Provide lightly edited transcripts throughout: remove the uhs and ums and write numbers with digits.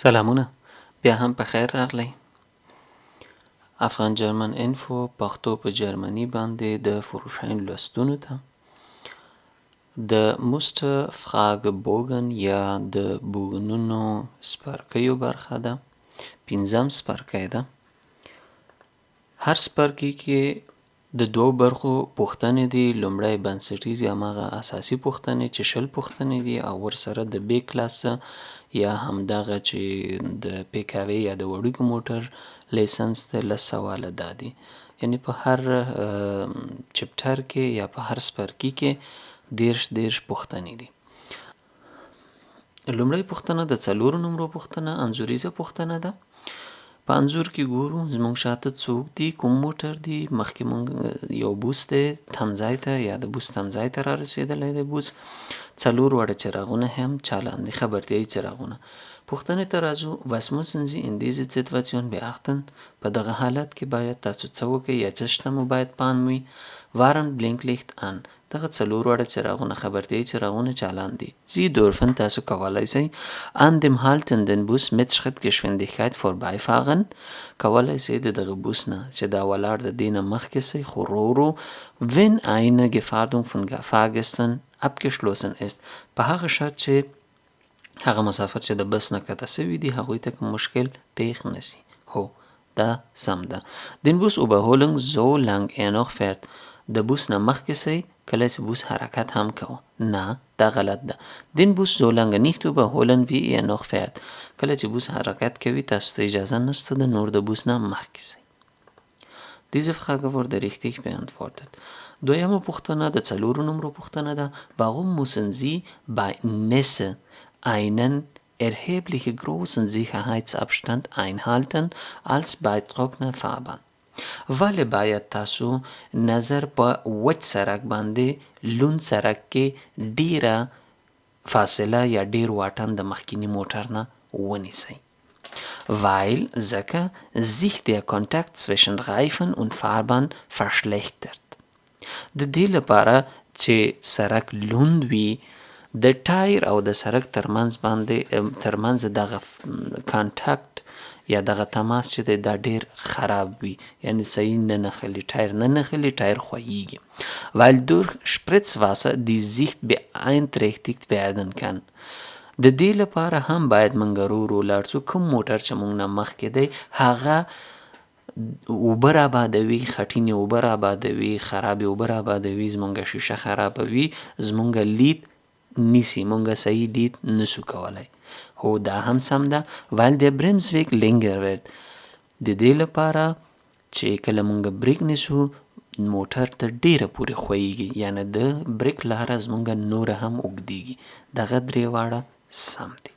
سلامونه، بیا هم په خیر راغلی. افغان جرمن انفو پښتو په جرمني باندې د فروشاین لوستونو ته د Muster Fragebogen یا د بوګنونو څپرکیو برخه ده. 5م څپرکی ده. هر څپرکي کې د دوو برخو پوښتنې دي. لومړی بنسټیزې هماغه اساسي پوښتنې چې 20 پوښتنې دي او ورسره د B کلاسه یا همدغه چې د PKW یا د وړوکي موټر لیسنس ته 10 سواله دا دي. یعنی په هر چپټر کې یا په هر څپرکي کې 10 پوښتنې دي. لومړی پوښتنه د 4 نمرو پوښتنه انځوریزه پوښتنه ده. په انځور کې ګورو زموږ شاته څوک دي، کوم موټر دي. مخکې مونږ یو بوس دی تمځای ته یا د بوس تمځای ته را رسېدلی دی بوس. 4 واړه څراغونه هم چالان دي، خبرتیایي څراغونه. پوښتنې ته راځو. Was müssen Sie in dieser Situation beachten؟ په دغه حالت کې باید تاسو څه وکړئ یا څه شته مو باید پام وي. Waren Blinklicht an؟ دغه 4 واړه څراغونه خبرتیایي څراغونه چالان دي. Sie dürfen تاسو کولی شئ an dem haltenden Bus mit Schrittgeschwindigkeit vorbeifahren؟ کولی شئ د دغه بوس نه چې دا ولاړ د دې نه مخکې شئ خو ورو ورو. Wenn eine Gefahrdung von Fahrgästen abgeschlossen ist؟ په هغه شرط چې هغه مسافر چې د بس نه کته سوي دي هغوی ته کوم مشکل پیښ نشي. هو دا سم ده. Den Bus überholen so lang noch fährt؟ د بوس نه مخکې شئ کله چې بوس حرکت هم کوه. نه دا غلط ده. Den Bus so lange nicht überholen wie noch fährt؟ کله چې بوس حرکت کوي تاسو ته اجازه نشته د نور د بوس نه مخکې شئ. Diese Frage wurde richtig beantwortet. دویمه پوښتنه د 4 نمرو پوښتنه ده. Warum müssen Sie bei Nässe einen erheblich großen Sicherheitsabstand einhalten als bei trockener Fahrbahn؟ ولې باید تاسو نظر په وچ سړک باندې لوند سړک کې ډیره فاصله یا ډیر واټن د مخکینی موټر نه ونیسئ. Weil ځکه sich der Kontakt zwischen Reifen und Fahrbahn verschlechtert. د دې لپاره چې سړک لوند وي د ټایر او د سړک ترمنځ دغه کانټاکټ یا دغه تماس چې دی دا ډیر خراب وي. یعنی صحیح نه نښلي، ټایر نه نښلي، ټایر خویږي. Weil durch Spritzwasser die Sicht beeinträchtigt werden kann. د دې لپاره هم باید موږ ورو ورو لاړ شو. کوم موټر چې موږ نه مخکې دی هغه اوبه رابادوي، خټینې اوبه رابادوي، خرابې اوبه رابادوي، زموږ شیشه خرابوي، زموږ لید نیسي، موږ صحیح لید نسو کولی. هو دا هم سم ده. Weil der Bremsweg länger wird. د دې لپاره چې کله موږ بریک نیسو موټر ته ډیره پورې خویږي، یعنی د بریک لاره زموږ نوره هم اوږدیږي. دغه 3 واړه سم دي.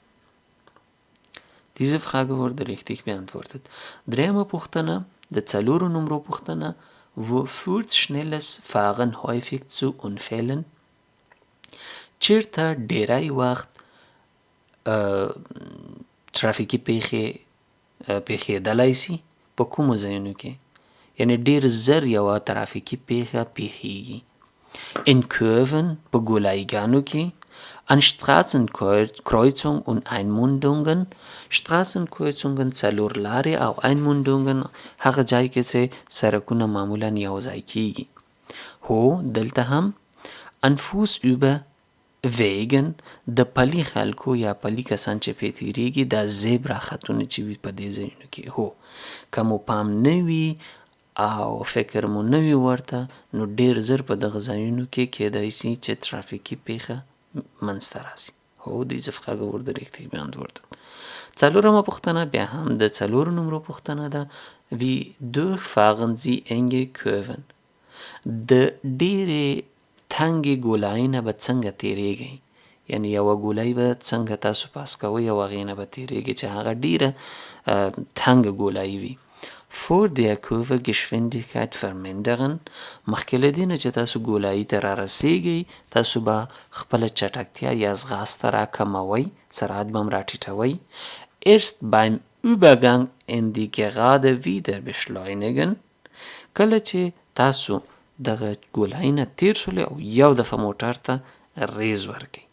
Diese Frage wurde richtig beantwortet. دریمه پوښتنه د 4 نمرو پوښتنه. Wo führt schnelles Fahren häufig zu Unfällen؟ چیرته ډیری وخت ترافیکي پیښېدلی شي؟ په کومو ځایونو کې؟ یعنی ډیر زر یوه ترافیکي پیښه پیښیږي. In Kurven په ګولایګانو کې. An Straßenkreuzung und Einmündungen. Straßenkreuzungen 4 لارې او Einmündungen هغه ځای کې چې سړکونه معمولا یو ځای کیږي. هو دلته هم an Fußüberwegen د پلي خلکو یا پلي کسان چې پې تیریږي دا زیبرا خطونه چې وي په دې ځایونو کې. هو که مو پام نه وي او فکر مو نه وي ورته نو ډیر زر په دغه ځایونو کې کیدای شي چې ترافیکي پیښه منځته راسي. هو diese Frage wurde richtig beantwortet. 4مه پوښتنه بیا هم د 4 نمرو پوښتنه ده. Wie durchfahren Sie enge Kurven؟ د ډیرې تنګې ګولایي نه به څنګه تیریږئ؟ یعنی یوه ګولایي به څنګه تاسو پاس کوئ او هغې نه به تیریږئ چې هغه ډیره تنګه ګولایي وي. Vor der Kurve Geschwindigkeit vermindern. مخکې له دې نه چې تاسو ګولایي ته را رسیږئ تاسو به خپله چټکتیا یا ځغاسته را کموئ، سرعت به هم را ټیټوئ. Erst beim Übergang in die Gerade wieder beschleunigen. کله چې تاسو دغه ګولایي نه تیر شولې او یو دفعه موټر ته ریز ورکئ.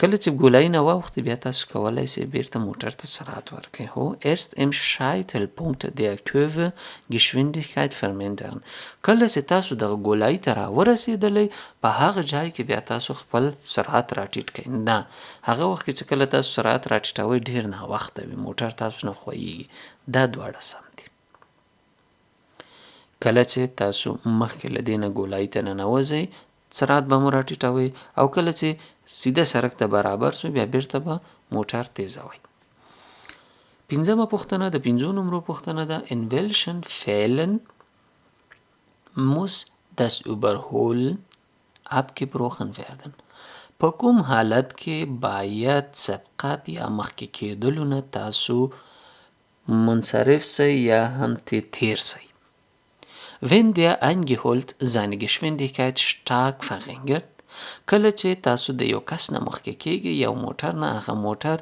کله چې ګولایي نه واوښتي بیا تاسو کولی سئ بیرته موټر ته سرعت ورکړئ. هو erst im Scheitelpunkt der Kurve Geschwindigkeit vermindern. کله چې تاسو دغه ګولایي ته راورسېدلی په هغه ځای کې بیا تاسو خپل سرعت راټیټ کړئ. نه هغه وخت کې چې کله تاسو سرعت راټیټوئ ډېر ناوخته وي، موټر تاسو نه ښویېږي. دا دواړه سم دي. کله چې تاسو مخکې له دې نه ګولایي ته ننوځئ سرعت به مو راټیټوئ، او کله چې سیده سړک ته برابر سو بیا بیرته به موټر تیزوئ. 5مه پوښتنه د 5 نمرو پوښتنه ده. In welchen Fällen muss das Überholen abgebrochen werden؟ په کوم حالت کې باید سبقت یا مخکې کېدلو نه تاسو منصرف سئ یا هم تیر سئ. Wenn der eingeholt seine Geschwindigkeit stark verringert، کله چې تاسو د یو کس نه مخکې کېږئ یو موټر نه، هغه موټر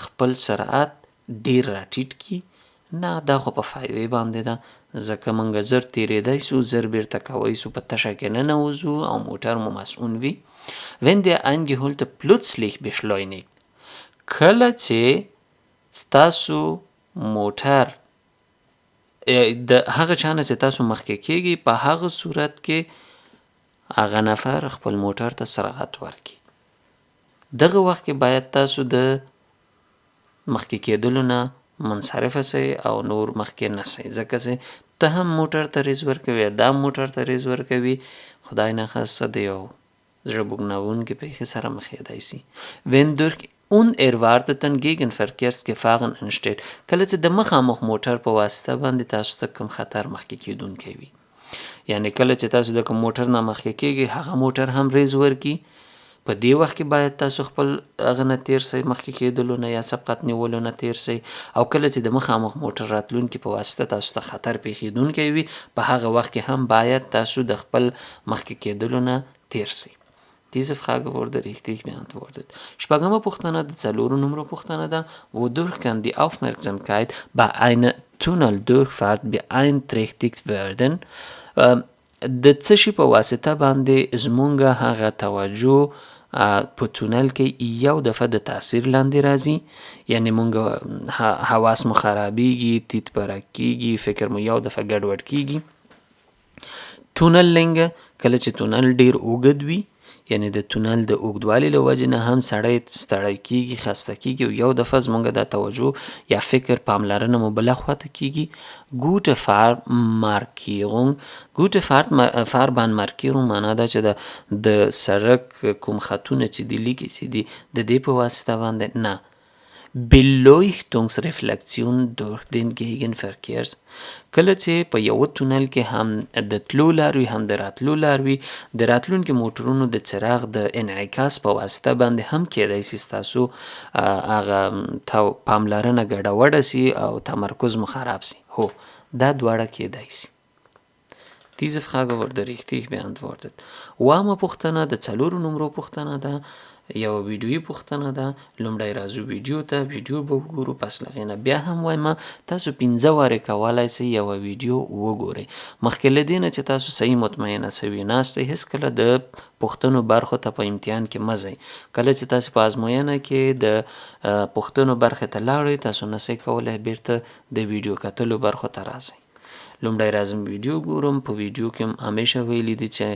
خپل سرعت ډیر راټیټ کړي، نه دا خو په فایدې باندې ده، ځکه موږ زر تېرېدی سو، زر بیرته کوی سو، په تشه کې ننوځو او موټر مو مسؤون وي. Wenn der eingeholte plötzlich beschleunigt، کله چې ستاسو موټر د هغه چا نه چې تاسو مخکې کېږئ په هغه صورت کې هغه نفر خپل موټر ته سرعت ورکړي. دغه وخت کې باید تاسو د مخکې کېدلو نه منصرفه سئ او نور مخکې نه سئ، ځکه چې ته هم موټر ته ریز ورکوي، دا موټر ته ریز ورکوي، خدای نخواسته د یو زړه بوږنوونکې پېښې سره مخ کېدی سي. Wenn durch unerwarteten Gegenverkehrsgefahren entsteht، کله چې د مخامخ موټر په واسطه باندې تاسو ته کوم خطر مخکې کېدونکی وي، یعنی کله چې تاسو د کوم موټر نه مخکې کېږئ هغه موټر هم ریز ورکړي، په دې وخت کې باید تاسو خپل هغه نه تیر سئ، مخکې کېدلو نه یا سبقت نیولو نه تیر سئ. او کله چې د مخامخ موټر راتلونکي په واسطه تاسو ته خطر پېښېدونکی وي په هغه وخت کې هم باید تاسو د خپل مخکې کېدلو نه تیر سئ. Diese Frage wurde richtig beantwortet. 6مه پوښتنه د 4 نمرو پوښتنه ده. Wodurch kann die Aufmerksamkeit bei einer Tunneldurchfahrt beeinträchtigt werden؟ د څه شي په واسطه باندې زمونږ هغه توجه په تونل کې یو دفعه د تاثیر لاندې راځي، یعنی مونږ حواس مو خرابیږي، تیت پرک کیږي، فکر مو یو دفعه ګډوډ کیږي. تونل لنګه، کله چې تونل ډیر اوږد وي، یعنی د تونل د اوږدوالي له وجې نه هم سړی ستړی کیږي، خسته کیږي او یو دفعه زمونږ دا توجه یا فکر پاملرنه مو بله خواته کیږي. Gute Fahrmarkierung، Gute Fahrbahnmarkierung معنا ده چې د سړک کوم خطونه چې دي لیکي سي دي د دې په واسطه باندې نه. Beleuchtungsreflexion durch den Gegenverkehrs، کله چې په یو تونل کې هم د تلو لار وي هم د راتلو لار وي، د راتلونکي موټرونو د څراغ د انعکاس په واسطه باندې هم کېدای سي ستاسو هغه پاملرنه ګډوډه سي او تمرکز مو خراب سي. هو دا دواړه کېدای سي. Diese Frage wurde richtig beantwortet. اوومه پوښتنه د 4 نمرو پوښتنه ده. یو ویډیویي پوښتنه ده. لومړی راځو ویډیو ته، ویډیو به وګورو، پس له هغې نه بیا هم وایم تاسو 15 وارې کولی سئ یوه ویډیو وګورئ. مخکې له دې نه چې تاسو صحیح مطمئنه سوي ناستئ هېڅکله د پوښتنو برخو ته په امتحان کې مه ځئ. کله چې تاسو په ازموینه کې د پوښتنو برخې ته لاړئ تاسو نسئ کولی بیرته د ویډیو کتلو برخو ته راځئ. لومړی راځم ویډیو ګورم. په ویډیو کې همیشه ویلي دي چې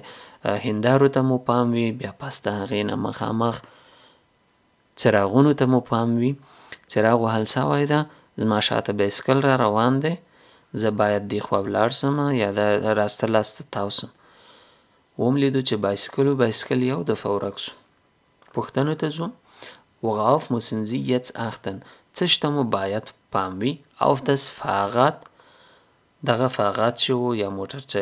هندارو ته مو پام وي، بیا پس د هغې نه مخامخ څراغونو ته مو پام وي. څراغ وهل سوی ده، زما شاته بایسکل را روان دی، زه باید دې خوا ولاړ سم یا د راسته لاسته تاو سم. وم لیدو چې بایسکل یو دفعه ورک سو. پوښتنو ته ځو. Worauf müssen Sie jetzt achten؟ څه شته مو باید پام وي. Auf das Fahrrad، دغه فاغات چې و یا موټر چې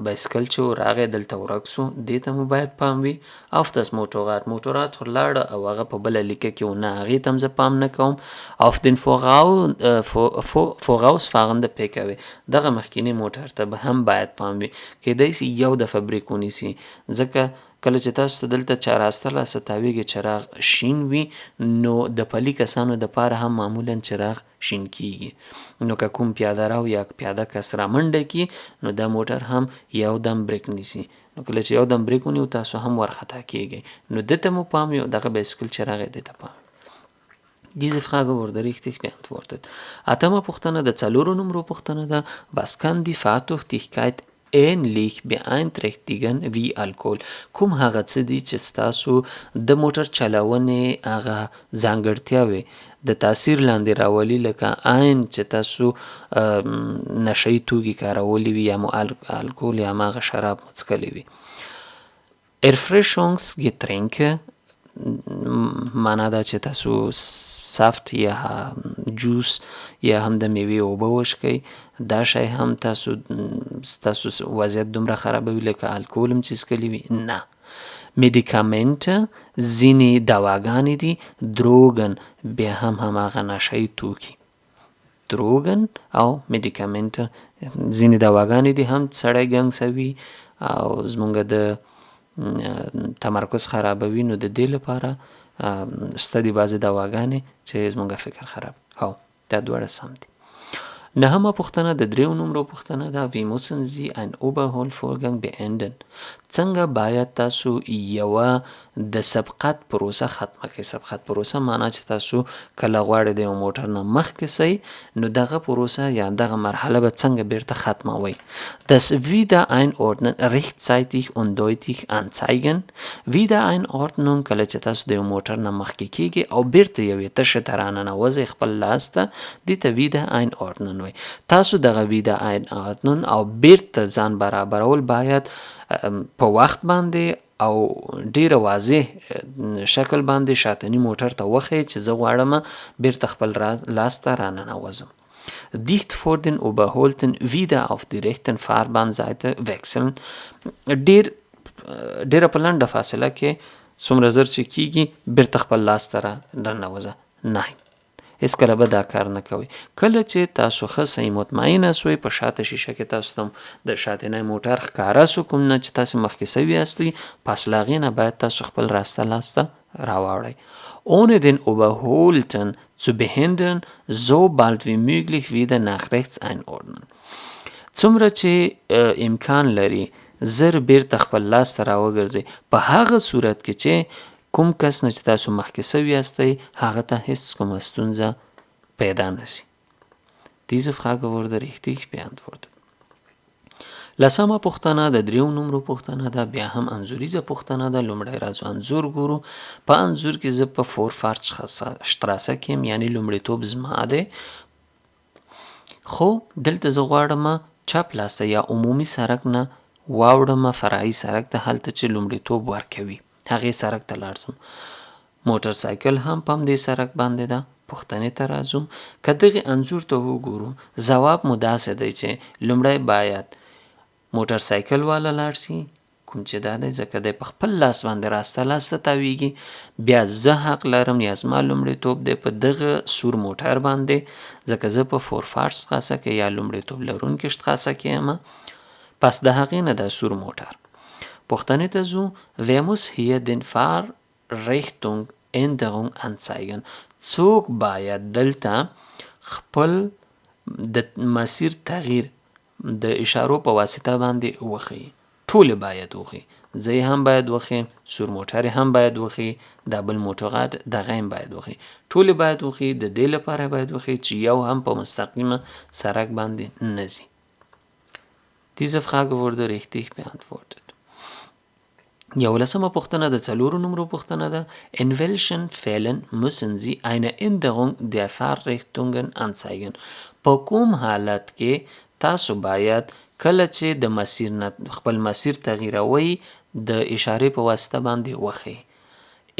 بایسکل چې و راغی دلته ورک سو، دې ته مو باید پام وي. Auf das Motorrad، موټرات خو لاړه او هغه په بله لیکه کې و، نه هغې ته هم زه پام نه کوم. Auf den vorausfahrende PKW، دغه مخکینی موټر ته به هم باید پام وي. کیدای سي یو دفعه بریک ونیسي، ځکه کله چې تاسو ته دلته چا راسته لاسته تاویږي چراغ شین وي، نو د پلي کسانو دپاره هم معمولا چراغ شین کیږي. نو که کوم پیاده رو یا پیاده کس را منډه کي نو دا موټر هم یو دم بریک نیسي، نو کله چې یو دم بریک ونیو تاسو هم ورخطا کیږئ. نو دته مو پام یو دغه بایسکل چې راغی دته پام. Diese Frage wurde richtig beantwortet. Atama Puchtana, der Zaluro-Numero Puchtana da, was kann die Fahrtüchtigkeit ähnlich beeinträchtigen wie Alkohol؟ کوم هغه څه دي چې ستاسو د موټر چلاونې هغه ځانګړتیاوې د تاثیر لاندې راولي، لکه عین چې تاسو نشهیي توکي کارولي وي یا مو الکول یا هماغه شراب څښلی وي. Erfrischungsgetränke معنا دا چې تاسو سافت یا جوس یا هم د میوې اوبه وڅښئ، دا شی هم ستاسو وضعیت دومره خرابوي لکه الکول هم چې څښلی وي؟ نه. میډیکامنټه ځینې دواګانې دي، دروګن بیا هم هماغه نشهیي توکي. دروګن او میډیکامنټه ځینې دواګانې دي، هم سړی ګنګسوي او زمونږ د تمرکز خرابوي. نو د دې لپاره شته دي بعضې دواګانې چې زمونږ فکر خراب. هو دا دواړه سم دي. نهمه پوښتنه د 3 نمرو پوښتنه ده. Wie müssen Sie ein Überholvorgang beenden؟ څنګه باید تاسو یوه د سبقت پروسه ختمه کړئ؟ سبقت پروسه معنا چې تاسو کله غواړئ د یو موټر نه مخکې سئ، نو دغه پروسه یا دغه مرحله به څنګه بیرته ختموئ؟ Das Wiedereinordnen rechtzeitig und deutlich anzeigen. Wiedereinordnung کله چې تاسو د یو موټر نه مخکې کیږئ او بیرته یوې تشې ته راننوځئ خپل لاس ته، دې ته Wiedereinordnen وایي. تاسو دغه Wiedereinordnen او بیرته ځان برابرول باید په وخت باندې او ډیره واضح شکل باندې شاتني موټر ته وښیئ چې زه غواړم بیرته خپل لاس ته راننوځم. Dicht vor den Überholten wieder auf die rechten Fahrbahnseite wechseln. ډیره په لنډه فاصله کې څومره زر چې کیږي بیرته خپل لاس ته راننوځه. نه، هیڅکله به دا کار نه کوئ. کله چې تاسو ښه صحیح مطمئنه سوئ، په شاته شیشه کې تاسو ته د شاتنی موټر ښکاره سو کوم نه چې تاسو مخکې سوي یاستئ، پس له هغې نه باید تاسو خپل راسته لاس ته راواړئ. Ohne den Überholten zu behindern, so bald wie möglich wieder nach rechts einordnen. څومره چې امکان لري زر بیرته خپل لاس ته راوګرځئ، په هغه صورت کې چې کوم کس نه چې تاسو مخکې سوي یاستئ هغه ته هیڅ کومه ستونزه پیدا نشي. Diese Frage wurde richtig beantwortet. لسمه پوښتنه د 3 نمرو پوښتنه ده، بیا هم انځوریزه پوښتنه ده. لومړی راځو انځور ګورو. په انځور کې زه په Vorfahrtsstraße کې یم، یعنی لومړیتوب زما دی، خو دلته زه غواړم چپ لاس ته یا عمومي سړک نه واوړم فرعي سړک ته، هلته چې لومړیتوب ورکوي هغې سړک ته لاړ شم. موټر سایکل هم په همدې سړک باندې ده. پوښتنې ته راځو. که دغې انځور ته وګورو، ځواب مو داسې دی چې لومړی باید موټر سایکل والا لاړ شي، کوم چې دا دی ځکه دی په خپل لاس باندې راسته لاس ته تاویږي. بیا زه حق لرم یا زما لومړیتوب دی په دغه سور موټر باندې، ځکه زه په Vorfahrtsstraße کې یا لومړیتوب لرونکې شتراسه کې یم. پس د هغې نه دا سور موټر. پوښتنې ته ځو. Wer muss hier den Fahrrichtung Änderung anzeigen؟ څوک باید دلته خپل د مسیر تغییر د اشارو په واسطه باندې وښیي؟ ټولې باید وښیي. زه هم باید وښیم، سور موټر هم باید وښیي، دا بل موټر دغه هم باید وښیي. ټولې باید وښیي. د دې لپاره باید وښیي چې یو هم په مستقیمه سړک باندې نه ځي. Diese Frage wurde richtig beantwortet. یولسمه پوښتنه د 4 نمرو پوښتنه ده. In welchen Fällen müssen Sie eine Änderung der Fahrrichtungen anzeigen؟ په کوم حالت کې تاسو باید کله چې د مسیر نه خپل مسیر تغییروئ د اشارې په واسطه باندې وښیئ.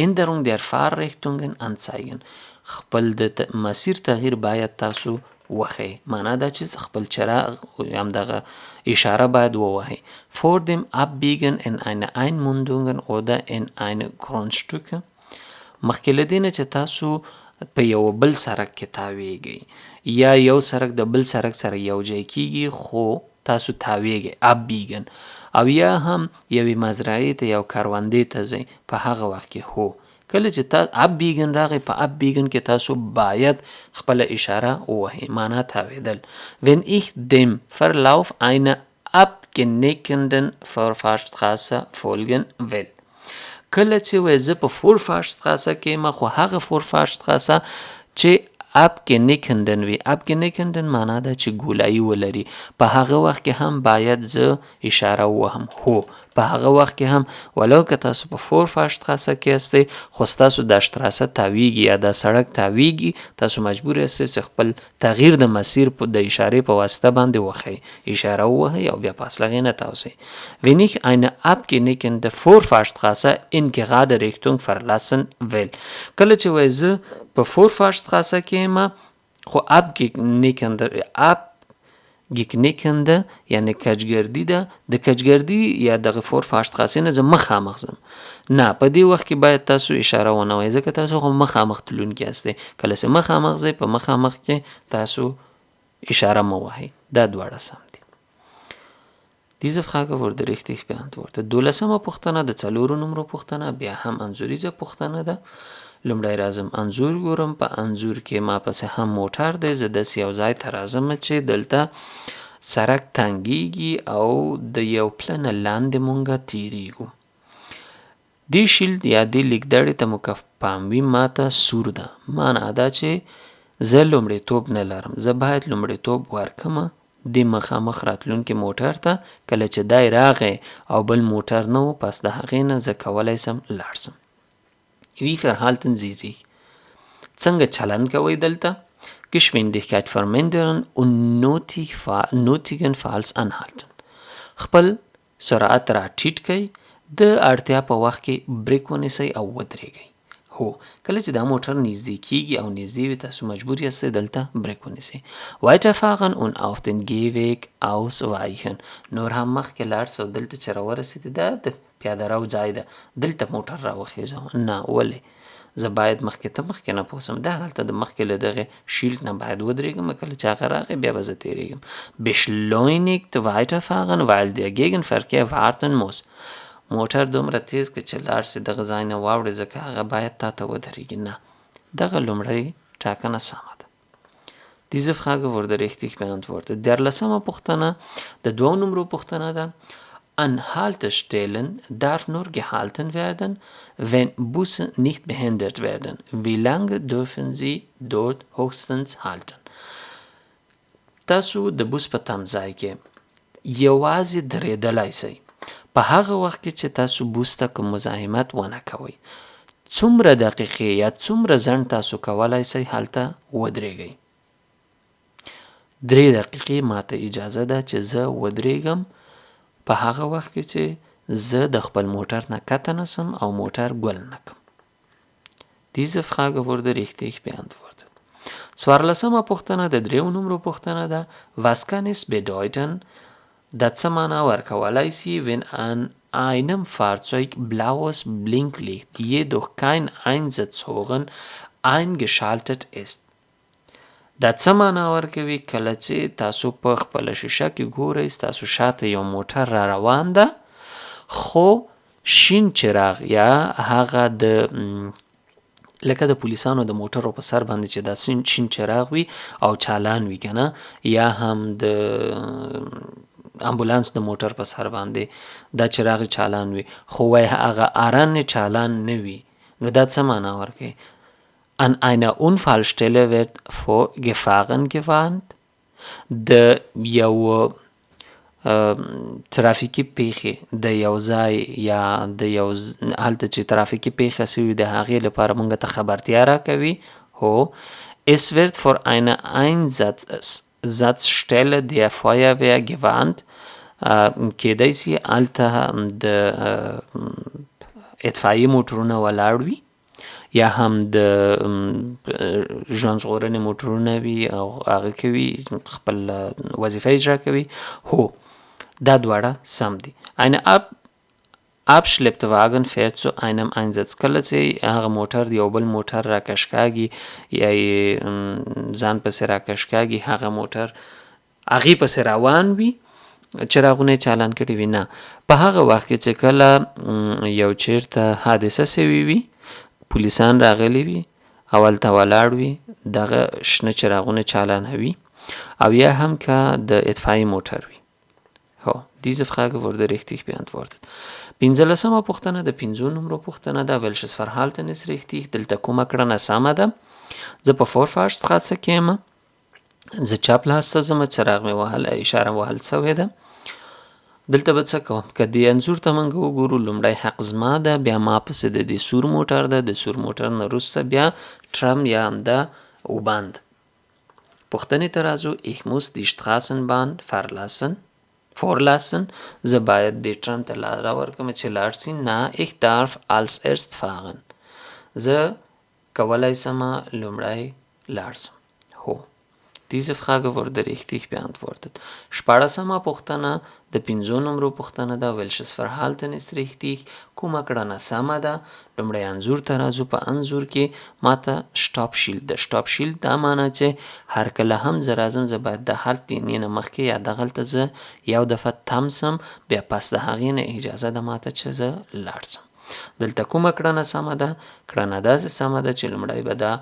Änderung der Fahrrichtungen anzeigen، خپل د مسیر تغییر باید تاسو وښیئ. معنا دا چې خپل چراغ همدغه اشاره باید ووهئ. Vor dem Abbiegen in eine Einmündung oder in eine Grundstücke، مخکې له دې نه چې تاسو په یو بل سړک کې تاویږئ یا یو سړک د بل سړک سره یو ځای کیږي خو تاسو تاویږئ Abbiegen، او یا هم یوې مزرعې ته یو کروندې ته ځئ، په هغه وخت کې هو کله چې Abbiegen راغی، په Abbiegen کې تاسو باید خپل اشاره ووهئ، معنا تاویدل. Wenn ich dem Verlauf einer abgeneckenden Vorfahrstraße folgen will. کله چې وای زه په فورفارشتراسه کې یم خو هغه فورفارشتراسه چې abgeneckenden وي. abgeneckenden معنا ده چې ګولایي ولري. په هغه وخت کې هم باید زه اشاره ووهم. هو په هغه وخت کې هم ولو که تاسو په فورفارشتراسه کې هستئ خو ستاسو دا شتراسه تاویږي یا دا سړک تاویږي، تاسو مجبور یاستئ چې خپل تغییر د مسیر د اشارې په واسطه باندې وښیئ. اشاره ووهئ او بیا په Ausläge نه تاوسئ. Wenn ich eine abgeneckende Vorfahrstraße in gerade Richtung verlassen will. کله چې وای زه په فورفارشتراسه کې یم خو abgeneckende یعنی کجګردي ده، د کجګردي یا دغه فورفارشتراسې نه زه مخامخ ځم. نه، په دې وخت کې باید تاسو اشاره ونه وایئ ځکه تاسو خو مخامخ تلونکي هستئ. کله چې مخامخ ځئ په مخامخ کې تاسو اشاره مه وهئ. دا دواړه سم دي. Diese Frage wurde richtig beantwortet. 12مه پوښتنه د 4 نمرو پوښتنه بیا هم انځوریزه پوښتنه ده. لومړی راځم انځور ګورم. په انځور کې ما پسې هم موټر دی. زه داسې یو ځای ته راځم چې دلته سړک تنګیږي او د یو پله نه لاندې مونږه تیریږو. دې شیلډ یا دې لیکدړې ته مو که پام وي ماته سور ده. معنا دا چې زه لومړیتوب نه لرم. زه باید لومړیتوب ورکمه د مخامخ راتلونکي موټر ته. کله چې دی راغی او بل موټر نه و پس د هغې نه زه کولی سم لاړ سم. Wie verhalten Sie sich? څنګه چلند کوئ دلته؟ Geschwindigkeit vermindern und nötigenfalls anhalten. خپل سرعت را ټیټ کئ، د اړتیا په وخت کې بریک ونیسئ او ودرېږئ. هو کله چې دا موټر نږدې کیږي او نږدې وي تاسو مجبور یاستئ دلته بریک ونیسئ. Weiterfahren und auf den Gehweg ausweichen. نور هم مخکې لاړ سه او دلته چې راورسېدې دا د پیاده رو ځای ده، دلته موټر راوخیژه. نه ولې؟ زه باید مخکې ته مخکې نه پوسم. دا هلته د مخکې له دغې شیلډ نه باید ودرېږم. کله چې هغه راغی بیا به زه تېرېږم. Beschleunigt weiterfahren weil der Gegenverkehr warten muss. موټر دومره تیز که چې لاړ سي دغه ځای نه واوړي ځکه هغه باید تا ته ودرېږي. نه، دغه لومړی ټاکنه سمه ده. Diese Frage wurde richtig beantwortet. 13مه پوښتنه د 2 نمرو پوښتنه ده. An Haltestellen darf nur gehalten werden, wenn Busse nicht behindert werden. Wie lange dürfen Sie dort höchstens halten? تاسو د بوس په تمځای کې یوازې درېدلی سئ په هغه وخت کې چې تاسو بوس ته کوم مزاحمت ونه کوئ. څومره دقیقې یا څومره ځنډ تاسو کولی سئ هلته ودرېږئ. 3 دقیقې ماته اجازه ده چې زه ودرېږم په هغه وخت کې چې زه د خپل موټر نه کته نسم او موټر ګل نکم. Diese Frage wurde richtig beantwortet. 14مه پوښتنه د 3 نمرو پوښتنه ده. Was kann es bedeuten? دا څه معنا ورکولی سي wenn an einem Fahrzeug blaues Blinklicht jedoch kein Einsatzhorn eingeschaltet ist. دا څه معنا ورکوي کله چې تاسو په خپله شیشه کې ګورئ ستاسو شاته یو موټر را روان ده خو شین چراغ یا هغه د لکه د پولیسانو د موټرو په سر باندې چې دا شین چراغ وي او چالان وي کنه، یا هم د امبولانس د موټر په سر باندې دا چراغ چالان وي خو وای هغه ارن چالان نه وي. نو دا څه معنا ورکوي؟ An einer Unfallstelle wird vor Gefahren gewarnt. د یو ترافیکي پیښې د یو ځای یا د یو هلته چې ترافیکي پیښه سوي د هغې لپاره موږ ته خبرتیا راکوي. هو Es wird vor einer Einsatzstelle der Feuerwehr gewarnt. کیدای سي هلته د اطفایي موټرونه ولاړ وي یا هم د ژوند ژغورنې موټرونه وي او هغه کوي خپل وظیفه اجرا کوي. هو دا دواړه سم دي. Eine Abschleppwagen fährt zu einem Einsatz. کله چې هغه موټر یو بل موټر راکش کاږي یا ځان پسې راکش کاږي هغه موټر هغې پسې روان وي چراغونه یې چالان کړي وي. نه، په هغه وخت کې چې کله یو چیرته حادثه سوي وي پولیسان راغلي وي او هلته ولاړ وي دغه شنه چراغونه چالانوي او یا هم که د اطفایي موټر وي. هو Diese Frage wurde richtig beantwortet. 15مه پوښتنه د 5 نمرو پوښتنه ده. welches Verhalten ist richtig؟ دلته کومه کړنه سمه ده؟ زه په Vorfahrtsstraße کې یم. زه چپ لاس ته ځم، څراغ مې وهل، اشاره وهل سوې ده. دلته به څه کوم؟ که دې انځور ته موږ وګورو، لومړی حق زما ده، بیا ما پسې د دې سور موټر ده، د سور موټر نه وروسته بیا ټرم یا همدا U-Bahn. پوښتنې ته راځو. ich muss die Straßenbahn vorlassen. زه باید دې ټرم ته لاره ورکړم چې لاړ شي. نه ich darf als erst fahren. زه کولی شم لومړی لاړ شم. هو. Diese Frage wurde richtig beantwortet. 14مه پوښتنه د 5 نمرو پوښتنه ده. welches Verhalten ist richtig؟ کومه کړنه سمه ده؟ لومړی انځور ته راځو. په انځور کې ماته شټاپ شیلډ ده. شټاپ شیلډ دا معنی چې هر کله هم زه راځم، زه باید د هلت لینیې نه مخکې یا دغلته زه یو دفعه تم سم، بیا پس د هغې نه اجازه ده ماته چې زه لاړ سم. دلته کومه کړنه سمه ده؟ کړنه داسې سمه ده چې لومړی به دا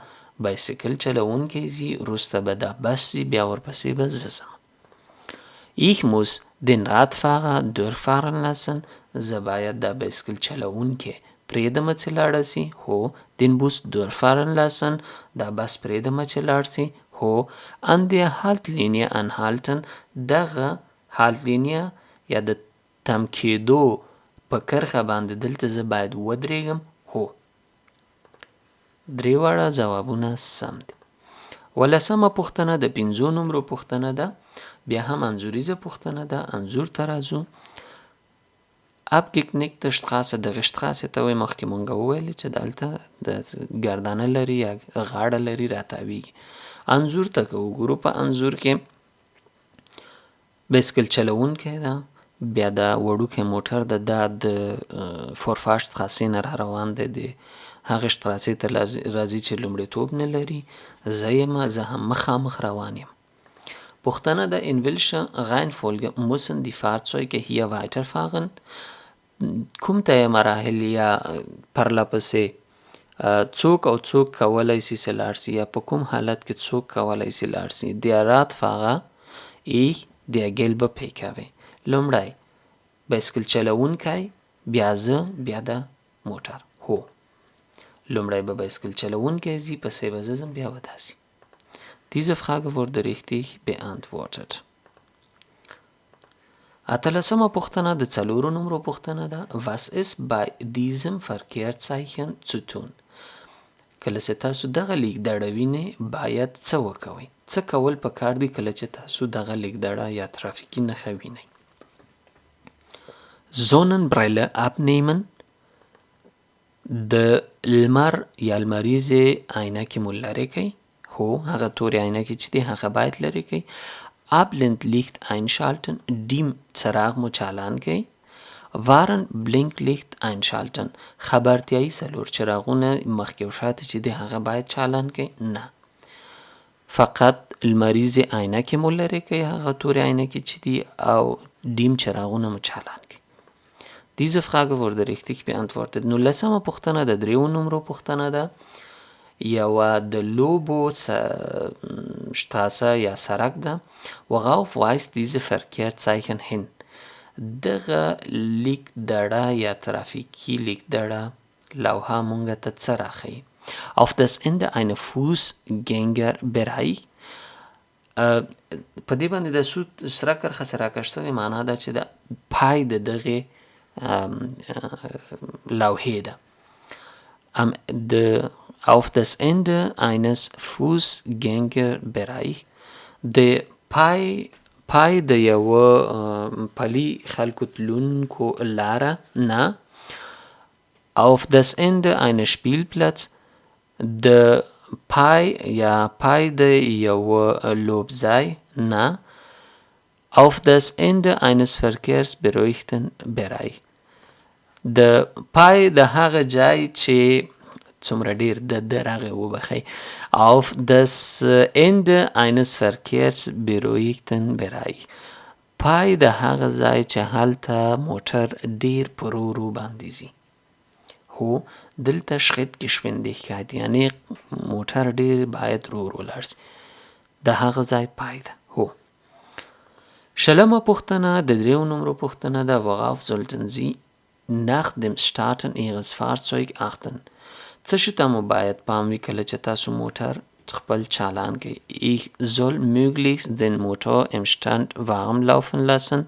بایسکل چلوونکی زی، وروسته به دا بس زی، بیا ورپسې به زه ځم. ich muss den Radfahrer durchfahren lassen. زه باید دا بایسکل چلوونکی پرېږدمه چې لاړه سي. هو. den Bus durchfahren lassen. دا بس پرېږدمه چې لاړ سي. هو. an der Haltlinie anhalten. دغه Haltlinie یا د تم کېدو په کرښه باندې دلته زه باید ودرېږم. هو. درې واړه ځوابونه سم دي. 18مه پوښتنه د 5 نمرو پوښتنه ده. بیا هم انځوریزه پوښتنه ده. انځور ته راځو. abgeknickte Straße، دغې شتراسې ته وایي. مخکې مونږ وویلې چې دلته د ګردانه لري یا غاړه لري، راتاویږي. انځور ته که وګورو، په انځور کې بایسکل چلوونکی ده، بیا دا وړوکی موټر ده، دا د Vorfahrtsstraße نه را روان دی، د هغې شتراسې ته راځي چې لومړیتوب نه لري. زه یمه، زه هم مخامخ روان یم. پوښتنه ده in welcher Reihenfolge müssen die Fahrzeuge hier weiterfahren؟ کوم ته مراحل یا پرله پسې څوک او څوک کولی سي چې لاړ سي، یا په کوم حالت کې څوک کولی سي لاړ سي. der Radfahrer، ich، der gelbe PKW. لومړی بایسکل چلوونکی، بیا زه، بیا د موټر. هو. لومړی به بایسکل چلوونکی زی، پسې به زه ځم، بیا به دا سي. Diese Frage wurde richtig beantwortet. 18مه پوښتنه د 4 نمرو پوښتنه ده. was ist bei diesem Verkehrszeichen zu tun؟ کله چې تاسو دغه لیکدړه وینئ باید څه وکوئ؟ څه کول پکار دي کله چې تاسو دغه لیکدړه یا ترافیکي نښه وینئ؟ Sonnenbrille abnehmen. د لمر یا لمریزې عینکې مو لرې کړئ. هو. هغه تورې عینکې چې دي هغه باید لرې کړئ. Abblendlicht einschalten. ډیم څراغ مو چالان کړئ. Warnblinklicht einschalten. خبرتیایي څلور چراغونه مخکې او شاته چې دي هغه باید چالان کړئ. نه. فقط لمریزې عینکې مو لرې کړئ، هغه تورې عینکې چې دي، او ډیم چراغونه مو چالان کړئ. Diese Frage wurde richtig beantwortet. 19مه پوښتنه د 3 نمرو پوښتنه ده. یوه د لوبو شتاسه یا سرک ده. worauf weist diese Verkehrszeichen hin؟ دغه لیکدړه یا ترافیکي لیکدړه لوحه مونږ ته څه راښیي؟ auf das Ende einer Fußgängerbereich. په دې باندې د سره کرښه سره راکش شوې معنا ده چې د پای د دغې لوحې ده. auf das Ende eines Fußgängerbereich. د پای د یوه پلي خلکو تلونکو لاره نه. auf das Ende eines Spielplatz. د پای د یوه لوبځای نه. auf das Ende eines verkehrsberuhigten Bereich. د پای د هغه ځای چې څومره ډیر د راغې وبخئ. auf das Ende eines verkehrsberuhigten Bereich. پای د هغه ځای چې هلته موټر ډیر په ورو باندې ځي. هو. دلته Schritt Geschwindigkeit یعنی موټر ډیر باید ورو لاړ شي. د هغه ځای پای ده. هو. شلمه پوښتنه د 3 نمرو پوښتنه ده. worauf sollten Sie nach dem Starten Ihres Fahrzeug achten? څه شي ته مو باید پام وي کله چې تاسو موټر خپل چالان کوي. Ich soll möglichst den Motor im Stand warm laufen lassen.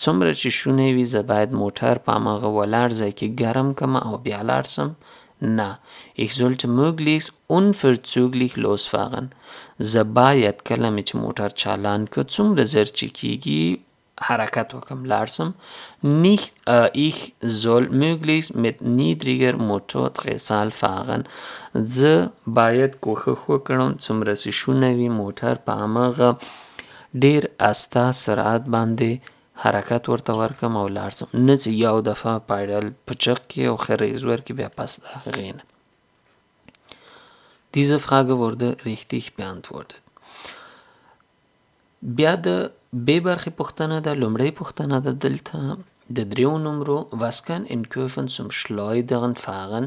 څومره چې شونی وي زه باید موټر په هماغه ولاړ ځای کې ګرم کړم او بیا لاړ سم. نه. Ich sollte möglichst unverzüglich losfahren. زه باید کله مې چې موټر چالان کړ څومره زر چې کیږي حرکت وکم لاړ سم. nicht ich soll möglichst mit niedriger Motordrehzahl fahren. زه باید کوښښ وکړم څومره چې شونی وي موټر په هماغه ډیر استه سرعت باندې حرکت ورته ورکم او لاړ سم. نه چې یو دفعه پایډل په چغ کې او خریز ورکړي بیا پس د هغې نه. Diese Frage wurde richtig beantwortet. بیا د B برخې پوښتنه ده. لومړی پوښتنه ده دلته د 3 نمرو was kann in Kurven zum Schleudern fahren.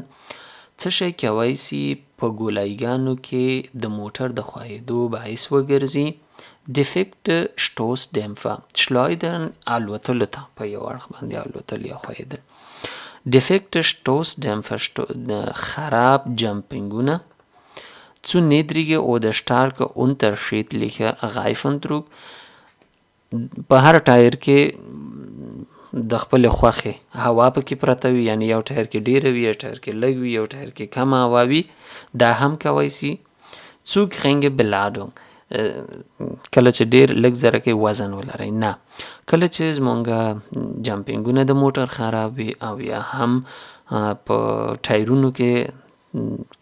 څه شی کولی سي په ګولایګانو کې د موټر د ښویېدو باعث وګرځي. defekte Stoßdämpfer. Schleudern الوتلو ته په یو اړخ باندې الوتل یا ښویېدل. defekte Stoßdämpfer خراب جمپینګونه. zu niedrige oder starke unterschiedliche Reifendruck. په هر ټایر کې د خپل خوښې هوا پکې پرته وي یعنی یو ټایر کې ډیره وي یو ټایر کې لږ وي یو ټایر کې کمه هوا وي دا هم کولی سي. zu geringe Beladung. کله چې ډیر لږ ذره کې وزن ولرئ. نه. کله چې زمونږ جمپینګونه د موټر خراب وي او یا هم په ټایرونو کې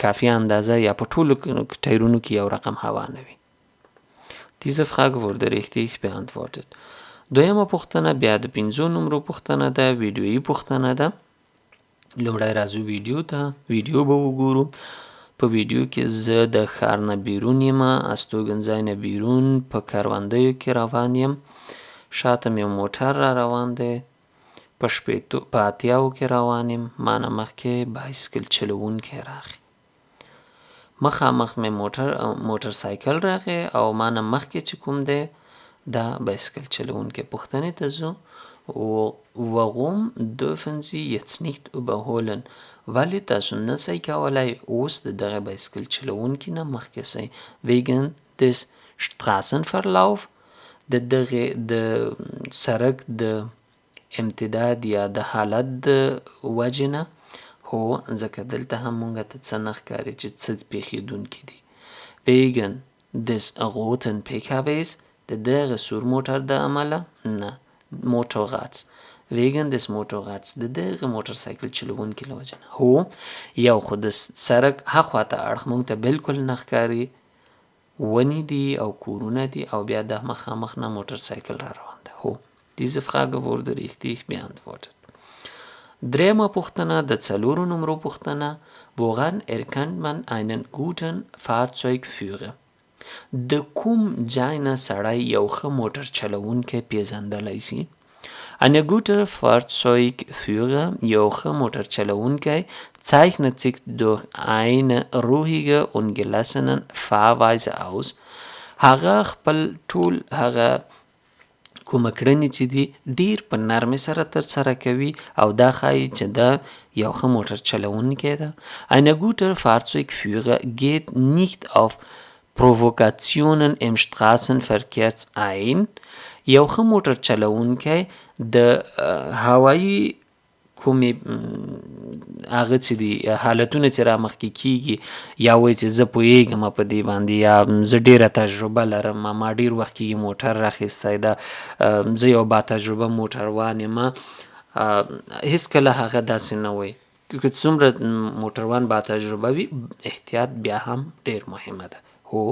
کافی اندازه یا په ټولو ټایرونو کې یو رقم هوا نه وي. Diese Frage wurde richtig beantwortet. دویمه پوښتنه بیا د 5 نمرو پوښتنه ده. ویډیویي پوښتنه ده. لومړی راځو ویډیو به وګورو. په ویډیو کې زه د ښار نه بیرون یم استوګنځای نه بیرون په کروندیو کې روان یم. شاته مې موټر را روان دی. په 80 کې روان یم. ما نه مخکې بایسکل چلوونکی راغی. مخامخ مې موټر سایکل راغی او ما نه مخکې چې کوم دی دا بایسکل چلوونکی. پوښتنې ته ځو. warum dürfen Sie jetzt nicht überholen. ولې تاسو نسئ کولی اوس د دغه بایسکل چلوونکي نه مخکې سئ. wegen des Straßenverlauf. د دغې د سړک د امتداد یا د حالت د وجې نه. هو ځکه دلته هم مونږ ته څه نه ښکاري چې څه پېښېدونکي دي. wegen des roten PKWs. د دغه سور موټر د عمله. نه. Motorrads. wegen des Motorrads. د دغه موټر سایکل چلوونکي له وجې نه. هو یو خو د سړک هخوا ته اړخ مونږ ته بالکل نه ښکاري. ونې دي او کورونه دي او بیا د مخامخ نه موټر سایکل را روان ده. هو. Diese Frage wurde richtig beantwortet. دریمه پوښتنه د 4 نمرو پوښتنه. woran erkennt man einen guten Fahrzeugführer. د کوم ځای نه سړی یو ښه موټر چلوونکی پیژندلی سي. Ein guter Fahrzeugführer, یو ښه موټر چلوونکی zeichnet sich durch eine ruhige und gelassene Fahrweise aus. هغه خپل ټول هغه کومه کړنې چې دي ډیر په نرمۍ سره ترسره کوي او دا ښایي چې دا یو ښه موټر چلوونکی ده. Ein guter Fahrzeugführer geht nicht auf Provokationen im Straßenverkehr ein. یو ښه موټر چلوونکی د هوایي کومې هغه چې دي حالتونه چې رامخکې کیږي یا وایي چې زه پوهیږم په دې باندې یا زه ډیره تجربه لرم ما ډیر وخت کېږي موټر راخیستی ده زه یو با تجربه موټروان یم هیڅکله هغه داسې نه وایي که څومره موټروان با تجربه وي احتیاط بیا هم ډیر مهمه ده. هو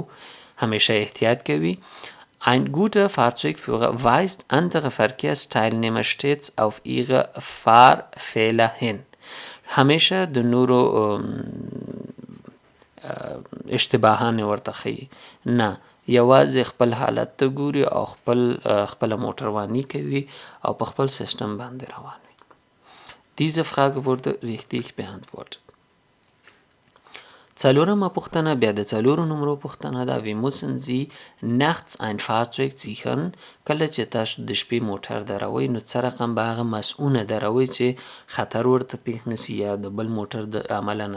همیشه احتیاط کوي. Ein guter Fahrzeugführer weist andere Verkehrsteilnehmer stets auf ihre Fahrfehler hin. همیشه د نورو اشتباهان ورته ښیي. نه یوازې خپل حالت ته ګوري او خپله موټرواني کوي او په خپل سیسټم باندې روان وي. Diese Frage wurde richtig beantwortet. څلورمه پوښتنه بیا د څلورو نمرو پوښتنه ده. وی müssen Sie nachts ein Fahrzeug sichern. کله چې تاسو د شپې موټر دروئ نو څه رقم به هغه مسؤونه دروئ چې خطر ورته پیښ نسی یا د بل موټر د عملا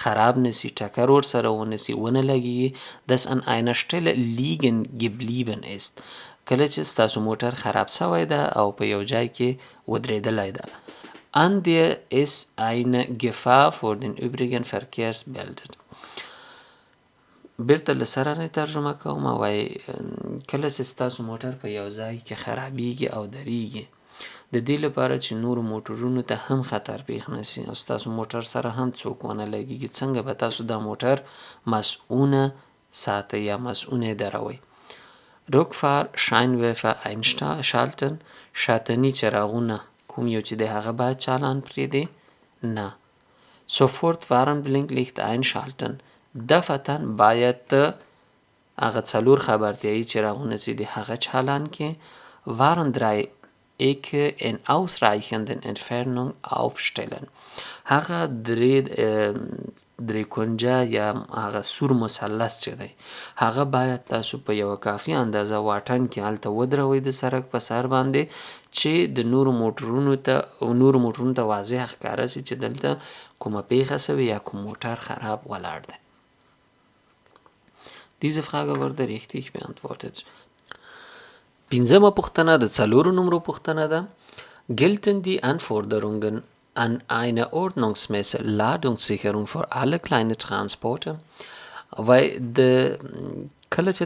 خراب نسی، ټکر ورسره ونسی، ونه لګیږي. das an einer Stelle liegen geblieben ist. کله چې ستاسو موټر خراب شوی ده او په یو ځای کې ودرېدلی ده. an der es eine Gefahr für den übrigen Verkehrs bildet. بیرته له سره نه ترجمه کوم. وای کله چې ستاسو موټر په یو ځای کې خرابیږي او دریږي د دې لپاره چې نورو موټرونو ته هم خطر پیښ نشي او ستاسو موټر سره هم څوک ونه لګیږي، څنګه به تاسو دا موټر مسؤونه ساتئ یا مسؤونه دروئ. Rückfahr Scheinwerfer einschalten. شاتني څراغونه کوم یو چې د هغه باید چالان پرېږدي؟ نه. Sofort Warnblinklicht einschalten. دفتن باید هغه څلور خبرتیایي څراغونه چې د هغه چالان کې. Warndreiecke in ausreichenden Entfernung aufstellen. هغه درې کونجه یا هغه سور مثلث چې دی هغه باید تاسو په یوه کافي اندازه واټن کې هلته ودروئ د سړک په سر باندې چې د نورو موټرونو ته واضح ښکاره سي چې دلته کومه پیښه سوې یا کوم موټر خراب ولاړ دی. Diese Frage wurde richtig beantwortet. پنځمه پوښتنه د څلورو نمرو پوښتنه ده. Gelten die Anforderungen an eine ordnungsmäßige Ladungssicherung für alle kleine Transporte? وای د کله چې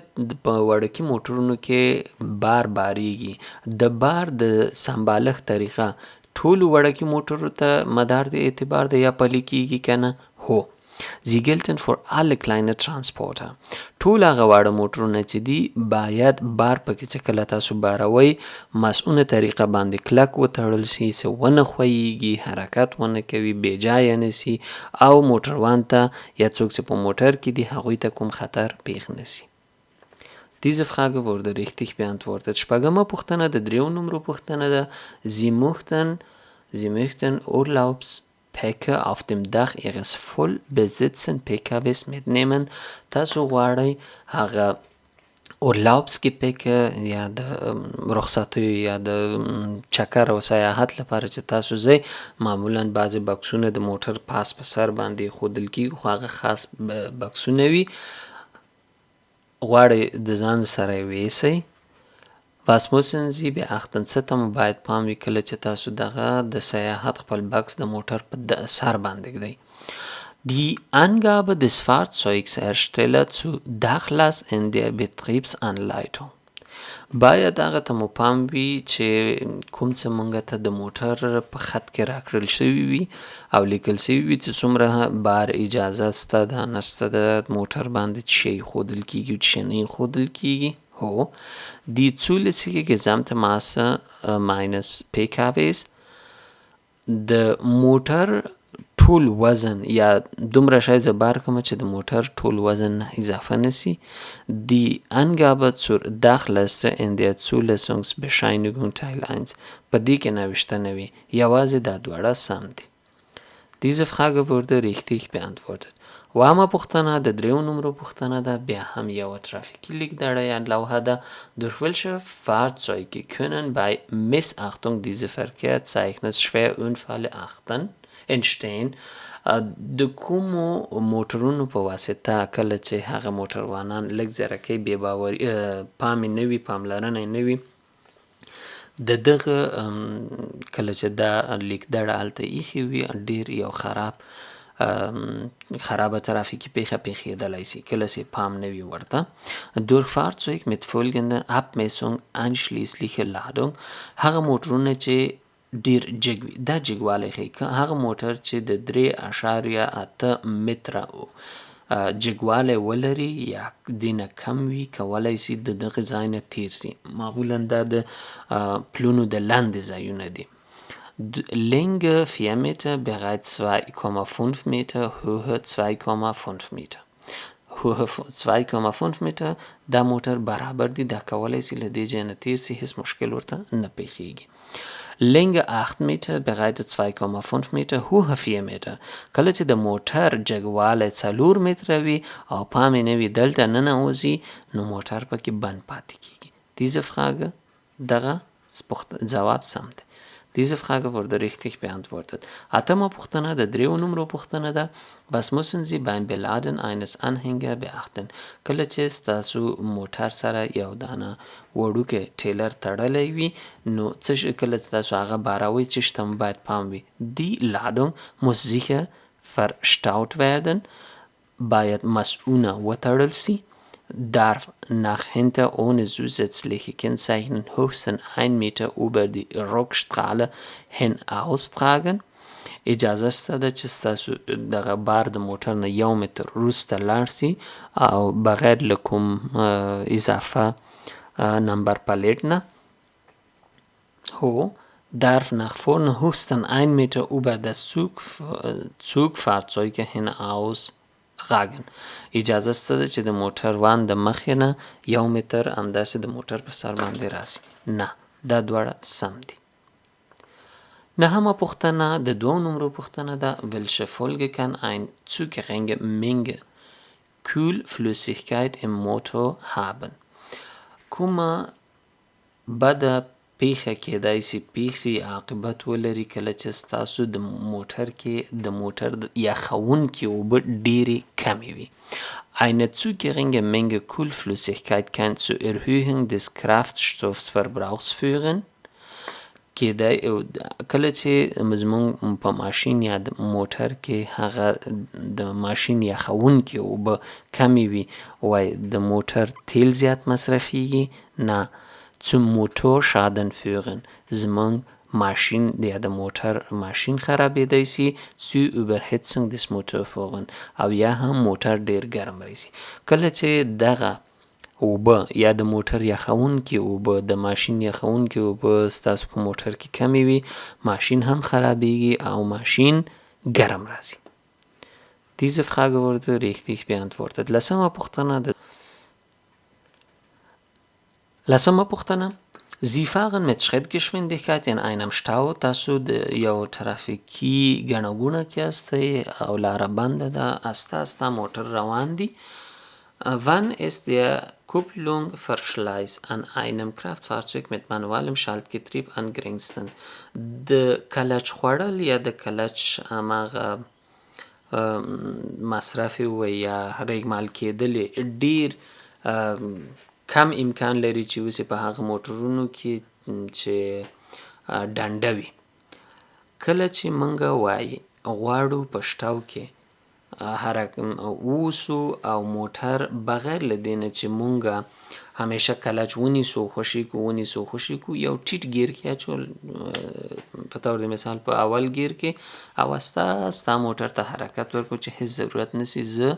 په وړوکي موټرونو کې بار باریږي د بار د سمبالښت طریقه ټولو وړوکي موټرو ته مدار د اعتبار د یا پلي کیږي که نه؟ هو. Sie gelten für alle kleine Transporter. ټول هغه واړه موټرونه چې دي باید بار پکې چې کله تاسو باروئ مسؤونه طریقه باندې کلک وتړل شي، څه ونه ښویېږي، حرکت ونه کوي، بې ځایه نسي او موټروان ته یا څوک چې په موټر کې دي هغوی ته کوم خطر پیښ نسي. Diese Frage wurde richtig beantwortet. شپږمه پوښتنه د دریو نمرو پوښتنه ده. Sie möchten Urlaubspäcke auf dem Dach ihres vollbesitzten PKWs mitnehmen. تاسو غواړئ هغه Urlaubsgepäcke یا د رخصتیو یا د چکر او سیاحت لپاره چې تاسو ځئ معمولا بعضې بکسونه د موټر پاس په سر باندې ایښودل کېږي خو هغه خاص بکسونه وي، غواړئ د ځان سره یې ویسئ. Was müssen Sie beachten؟ څه ته مو باید پام وي کله چې تاسو دغه د سیاحت خپل بکس د موټر په سر باندې ږدئ. Die Angabe des Fahrzeughersteller zu Dachlass in der Betriebsanleitung. باید هغه ته مو پام وي چې کوم څه مونږ ته د موټر په خط کې راکړل شوي وي او لیکل شوي وي چې څومره بار اجازه شته ده نشته ده موټر باندې څه شی ایښودل کېږي څه شی نه ایښودل کېږي. هو. Die zulässige gesamte Masse meines PKWs. د موټر ټول وزن یا دومره شی زه بار کوم چې د موټر ټول وزن نه اضافه نسی. Die Angabe zur Dachlasse in der Zulassungsbescheinigung Teil 1. په دې کې نوشته وي یوازې دا دواړه سم دي. Diese Frage wurde richtig beantwortet. واما پوښتنه د دریو نمرو پوښتنه ده. بیا هم یوه ترافیکي لیکدړه یا لوحه ده. Durch welche Fahrzeuge können bei Missachtung dieses Verkehrszeichens Schwerunfälle entstehen؟ د کومو موټرونو په واسطه کله چې هغه موټروانان لږ زرکۍ بې باوري پامې نه وي پاملرنه نه وي د دغه کله چې دا لیکدړه هلته ایښې وي ډېر یو خرابه ترافیکي پیښه پیښېدلی سي کله چې پام نه وي ورته. Durch Fahrzeug mit folgender Abmessung einschließliche Ladung. هغه موټرونه چې ډیر جګ وي دا جګوالی ښیي هغه موټر چې د 3.8 متره جګوالی ولري یا دینه کم وي کولی سي د دغه ځای نه تیر سي. معمولا دا د پلونو د لاندې ځایونه دي. Länge 4 Meter, Breite 2,5 Meter, Höhe 2,5 Meter. Höhe 2,5 Meter دا موټر برابر دي دا کولی سي له دې ځای نه تیر سي هیڅ مشکل ورته نه پیښیږي. Länge 8 Meter, Breite 2,5 Meter, Hohe 4 Meter. کله چې د موټر جګوالی 4 متره وي او پام یې نه وي دلته ننوځي نو موټر پکې بند پاتې کیږي. Diese Frage, جواب سم دی. Diese Frage wurde richtig beantwortet. Atama پوښتنه د 3 نمرو پوښتنه ده. Was müssen Sie beim Beladen eines Anhänger beachten? کله چې ستاسو موټر سره یو دانه وړوکی ټیلر تړلی وي نو کله چې تاسو هغه باروئ څه شته مو باید پام وي. Die Ladung muss sicher verstaut werden. باید مسئونه وتړل سي. Darf nach hinten ohne zusätzliche Kennzeichen höchstens 1 Meter über die Rückstrahle hin austragen. اجازه شته ده چې ستاسو دغه بار د موټر نه 1 متر وروسته لاړ سي او بغیر له کوم اضافه نمبر پلیټ نه. هو darf nach vorne höchstens 1 Meter über das Zugfahrzeug hinausragen. اجازه شته ده چې د موټر وان د مخې نه 1 متر همداسې د موټر په سر باندې راسي. نه، دا دواړه سم دي. نهمه پوښتنه د 2 نمرو پوښتنه ده. Welche Folge kann ein zu geringe Menge Kühlflüssigkeit im Motor haben? کومه بده پیښه کېدای سي عاقبت ولري کله چې ستاسو د موټر کې د موټر یخونکي اوبه ډېرې کمې وي. Eine zu geringe Menge Kühlflüssigkeit kann zur Erhöhung des Kraftstoffverbrauchs führen. کله چې زموږ په ماشین یا د موټر کې هغه د ماشین یخونکي اوبه کمې وي وای د موټر تیل زیات مصرفیږي. نه، zum Motorschaden führen. زموږ ماشین یا د موټر ماشین خرابېدی سي. zur Überhitzung des Motorfahrens او یا هم موټر ډیر ګرم راشي. کله چې دغه اوبه یا د موټر یخونکي اوبه د ماشین یخونکي اوبه ستاسو په موټر کې کمې وي ماشین هم خرابېږي او ماشین ګرم راځي. Diese Frage wurde richtig beantwortet. لسمه پوښتنه. Sie fahren mit Schrittgeschwindigkeit in einem Stau. تاسو د یو ترافیکي ګڼه ګوڼه کې استئ او لاره بنده ده، استه موټر روان دي. Wann ist der Kupplungsverschleiß an einem Kraftfahrzeug mit manuellem Schaltgetriebe am geringsten? د کلچ خوړل یا د کلچ هماغه مصرف یا ریګمال کېدل ډیر کم امکان لري چې اوسې په هغه موټرونو کې چې ډنډه وي. کله چې موږ وایي غواړو په شټاو کې اوسو او موټر بغیر له دې نه چې مونږ همیشه کلچ ونیسو خوشي کو یو ټیټ گیر کې اچول په طور د مثال په اول گیر کې او استا موټر ته حرکت ورکو چې هیڅ ضرورت نسی زه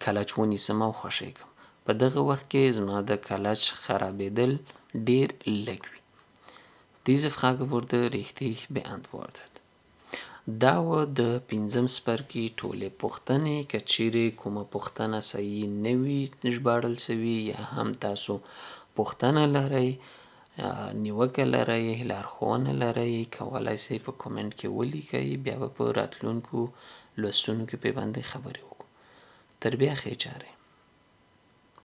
کلچ ونیسم او خوشي کوم. په دغه وخت کې زما د کلچ خرابېدل ډیر لږ وي. Diese Frage wurde richtig beantwortet. دا و د 5م څپرکي ټولې پوښتنې. که چیرې کومه پوښتنه صحیح نه وي ژباړل شوي یا هم تاسو پوښتنه لرئ، نیوکه لرئ، لارښوونه لرئ، کولی شئ په کومنټ کې ولیکئ. بیا به په راتلونکو لوستونو کې پرې باندې خبرې وکړو. تر بیا ښې چارې.